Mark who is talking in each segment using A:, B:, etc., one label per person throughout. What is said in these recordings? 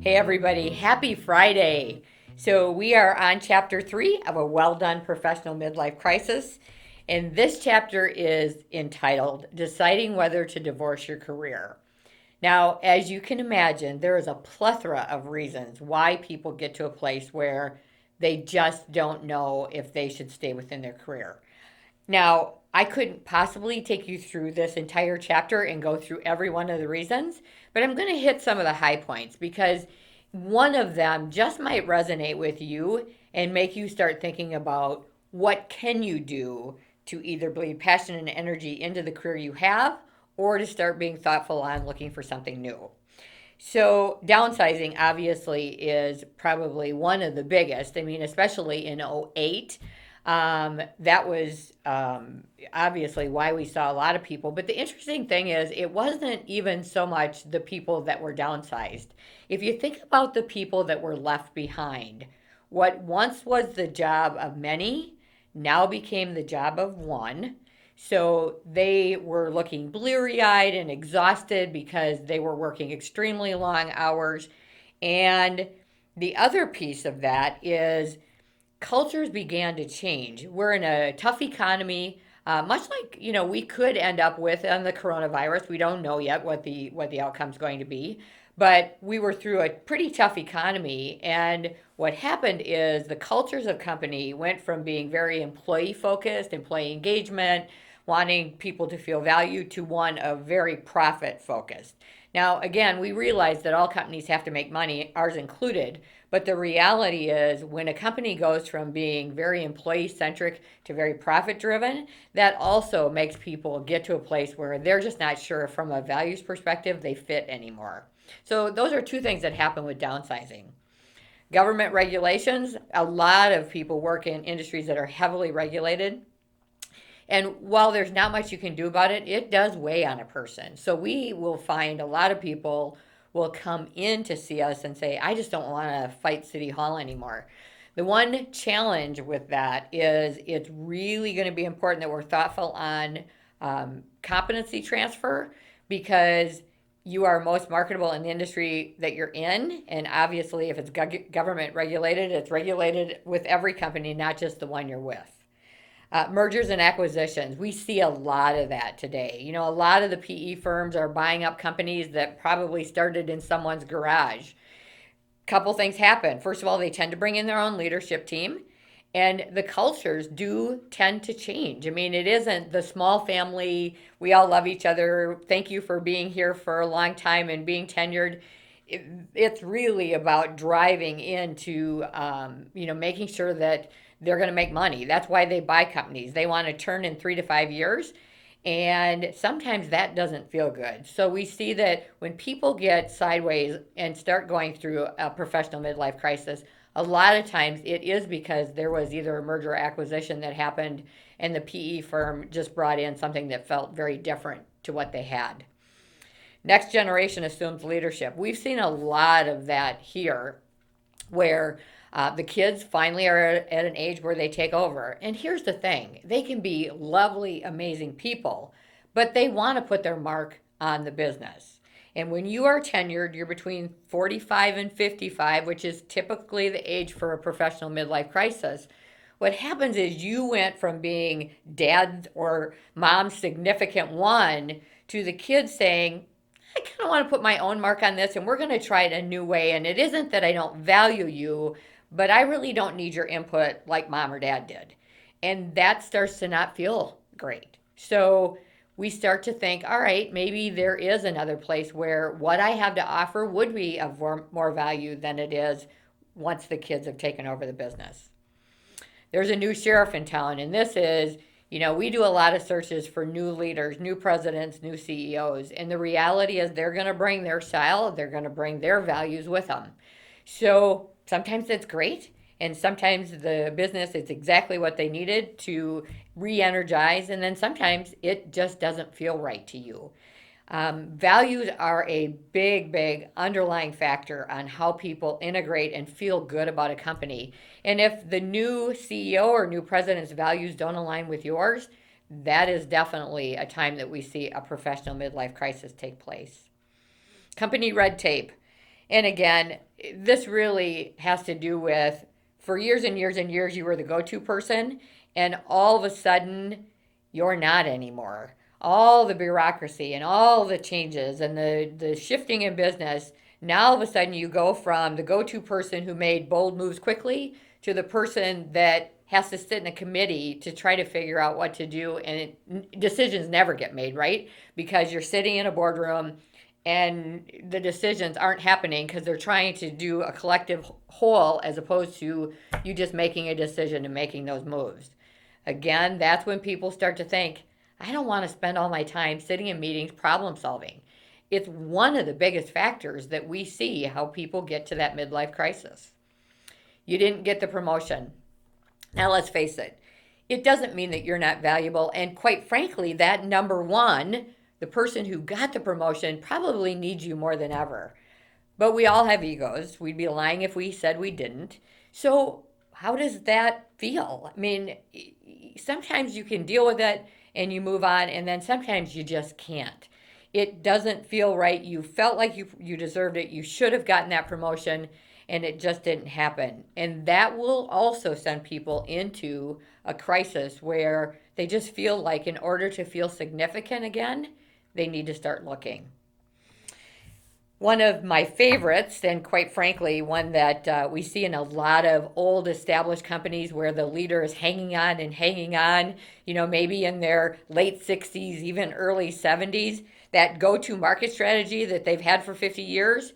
A: Hey everybody, happy Friday. So we are on chapter 3 of a well done professional midlife crisis. And this chapter is entitled Deciding Whether to Divorce Your Career. Now, as you can imagine, there is a plethora of reasons why people get to a place where they just don't know if they should stay within their career. Now, I couldn't possibly take you through this entire chapter and go through every one of the reasons, but I'm going to hit some of the high points because one of them just might resonate with you and make you start thinking about what can you do to either bleed passion and energy into the career you have or to start being thoughtful on looking for something new. So, downsizing obviously is probably one of the biggest. I mean, especially in '08, that was obviously why we saw a lot of people. But the interesting thing is, it wasn't even so much the people that were downsized. If you think about the people that were left behind, what once was the job of many now became the job of one. So they were looking bleary eyed and exhausted because they were working extremely long hours. And the other piece of that is cultures began to change. We're in a tough economy, much like we could end up with on the coronavirus. We don't know yet what the outcome's going to be, but we were through a pretty tough economy, and what happened is the cultures of company went from being very employee focused, employee engagement, wanting people to feel valued, to one of very profit focused. Now, again, we realize that all companies have to make money, ours included, but the reality is when a company goes from being very employee centric to very profit driven, that also makes people get to a place where they're just not sure from a values perspective they fit anymore. So, those are two things that happen with downsizing. Government regulations, a lot of people work in industries that are heavily regulated. And while there's not much you can do about it, it does weigh on a person. So we will find a lot of people will come in to see us and say, I just don't want to fight City Hall anymore. The one challenge with that is it's really going to be important that we're thoughtful on competency transfer, because you are most marketable in the industry that you're in. And obviously, if it's government regulated, it's regulated with every company, not just the one you're with. Mergers and acquisitions. We see a lot of that today. A lot of the PE firms are buying up companies that probably started in someone's garage. Couple things happen. First of all, they tend to bring in their own leadership team, and the cultures do tend to change. I mean, it isn't the small family, we all love each other, thank you for being here for a long time and being tenured. It's really about driving into, making sure that they're going to make money. That's why they buy companies. They want to turn in 3 to 5 years. And sometimes that doesn't feel good. So we see that when people get sideways and start going through a professional midlife crisis, a lot of times it is because there was either a merger or acquisition that happened and the PE firm just brought in something that felt very different to what they had. Next generation assumes leadership. We've seen a lot of that here where the kids finally are at an age where they take over. And here's the thing, they can be lovely, amazing people, but they want to put their mark on the business. And when you are tenured, you're between 45 and 55, which is typically the age for a professional midlife crisis. What happens is you went from being dad or mom's significant one to the kids saying, I kind of want to put my own mark on this and we're going to try it a new way. And it isn't that I don't value you, but I really don't need your input like mom or dad did. And that starts to not feel great. So we start to think, all right, maybe there is another place where what I have to offer would be of more value than it is once the kids have taken over the business. There's a new sheriff in town, and this is, we do a lot of searches for new leaders, new presidents, new CEOs, and the reality is they're going to bring their style, they're going to bring their values with them. So sometimes it's great, and sometimes the business is exactly what they needed to re-energize, and then sometimes it just doesn't feel right to you. Values are a big, big underlying factor on how people integrate and feel good about a company. And if the new CEO or new president's values don't align with yours, that is definitely a time that we see a professional midlife crisis take place. Company red tape. And again, this really has to do with for years and years and years, you were the go to person, and all of a sudden, you're not anymore. All the bureaucracy and all the changes and the shifting in business, now all of a sudden, you go from the go to person who made bold moves quickly to the person that has to sit in a committee to try to figure out what to do, and decisions never get made, right? Because you're sitting in a boardroom and the decisions aren't happening because they're trying to do a collective whole as opposed to you just making a decision and making those moves. Again, that's when people start to think, I don't want to spend all my time sitting in meetings problem solving. It's one of the biggest factors that we see how people get to that midlife crisis. You didn't get the promotion. Now let's face it, it doesn't mean that you're not valuable. And quite frankly, that number one, the person who got the promotion, probably needs you more than ever. But we all have egos. We'd be lying if we said we didn't. So, how does that feel? I mean, sometimes you can deal with it and you move on, and then sometimes you just can't. It doesn't feel right. You felt like you deserved it. You should have gotten that promotion, and it just didn't happen. And that will also send people into a crisis where they just feel like in order to feel significant again, they need to start looking. One of my favorites, and quite frankly, one that we see in a lot of old established companies where the leader is hanging on and hanging on, maybe in their late 60s, even early 70s, that go-to market strategy that they've had for 50 years,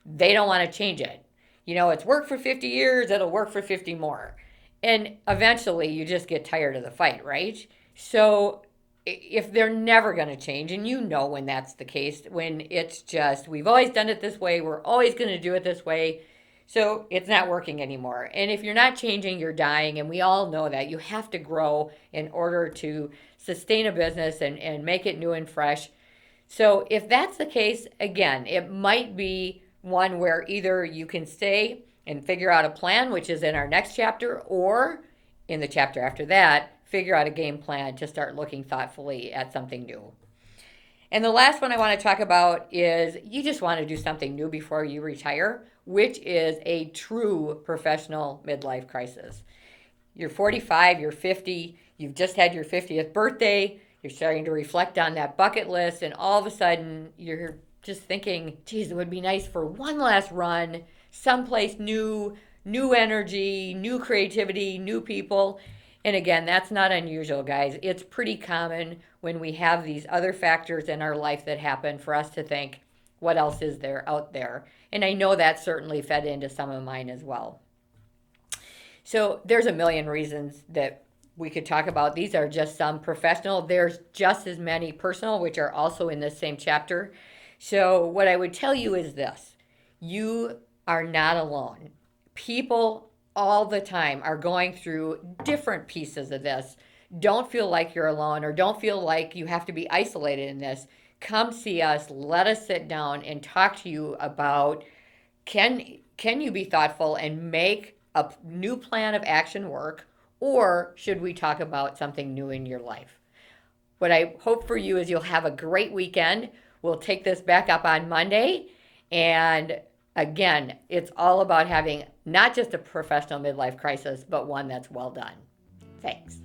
A: they don't want to change it. It's worked for 50 years, it'll work for 50 more. And eventually you just get tired of the fight, right? So if they're never going to change, and when that's the case, when it's just, we've always done it this way, we're always going to do it this way, so it's not working anymore. And if you're not changing, you're dying, and we all know that. You have to grow in order to sustain a business and make it new and fresh. So if that's the case, again, it might be one where either you can stay and figure out a plan, which is in our next chapter, or in the chapter after that, figure out a game plan to start looking thoughtfully at something new. And the last one I want to talk about is you just want to do something new before you retire, which is a true professional midlife crisis. You're 45, you're 50, you've just had your 50th birthday, you're starting to reflect on that bucket list, and all of a sudden you're just thinking, geez, it would be nice for one last run, someplace new energy, new creativity, new people. And again, that's not unusual, guys. It's pretty common when we have these other factors in our life that happen for us to think, what else is there out there? And I know that certainly fed into some of mine as well. So there's a million reasons that we could talk about. These are just some professional. There's just as many personal, which are also in this same chapter. So what I would tell you is this. You are not alone. People all the time are going through different pieces of this. Don't feel like you're alone, or don't feel like you have to be isolated in this. Come see us. Let us sit down and talk to you about can you be thoughtful and make a new plan of action work, or should we talk about something new in your life? What I hope for you is you'll have a great weekend. We'll take this back up on Monday, and again, it's all about having not just a professional midlife crisis, but one that's well done. Thanks.